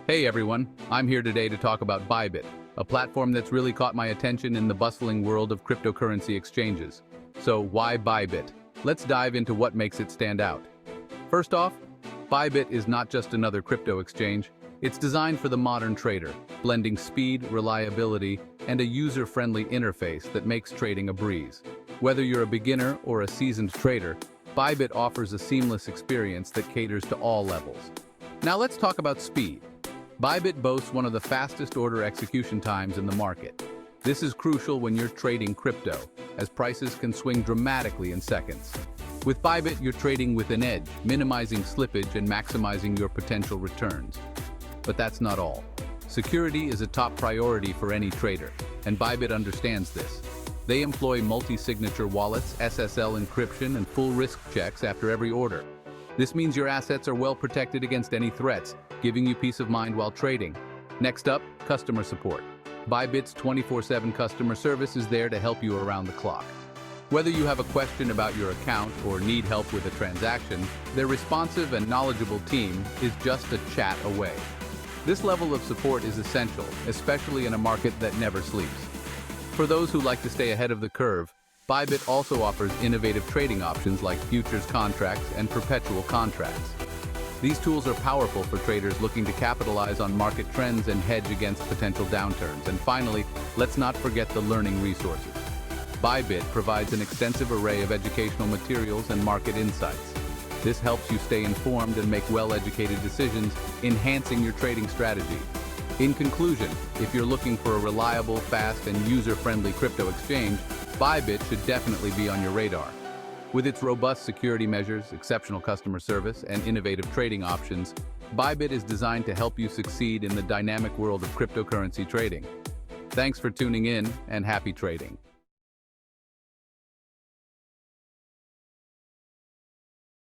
Hey everyone, I'm here today to talk about Bybit, a platform that's really caught my attention in the bustling world of cryptocurrency exchanges. So why Bybit? Let's dive into what makes it stand out. First off, Bybit is not just another crypto exchange, it's designed for the modern trader, blending speed, reliability, and a user-friendly interface that makes trading a breeze. Whether you're a beginner or a seasoned trader, Bybit offers a seamless experience that caters to all levels. Now let's talk about speed. Bybit boasts one of the fastest order execution times in the market. This is crucial when you're trading crypto, as prices can swing dramatically in seconds. With Bybit, you're trading with an edge, minimizing slippage and maximizing your potential returns. But that's not all. Security is a top priority for any trader, and Bybit understands this. They employ multi-signature wallets, SSL encryption, and full risk checks after every order. This means your assets are well protected against any threats, giving you peace of mind while trading. Next up, customer support. Bybit's 24/7 customer service is there to help you around the clock. Whether you have a question about your account or need help with a transaction, their responsive and knowledgeable team is just a chat away. This level of support is essential, especially in a market that never sleeps. For those who like to stay ahead of the curve, Bybit also offers innovative trading options like futures contracts and perpetual contracts. These tools are powerful for traders looking to capitalize on market trends and hedge against potential downturns. And finally, let's not forget the learning resources. Bybit provides an extensive array of educational materials and market insights. This helps you stay informed and make well-educated decisions, enhancing your trading strategy. In conclusion, if you're looking for a reliable, fast, and user-friendly crypto exchange, Bybit should definitely be on your radar. With its robust security measures, exceptional customer service, and innovative trading options, Bybit is designed to help you succeed in the dynamic world of cryptocurrency trading. Thanks for tuning in, and happy trading.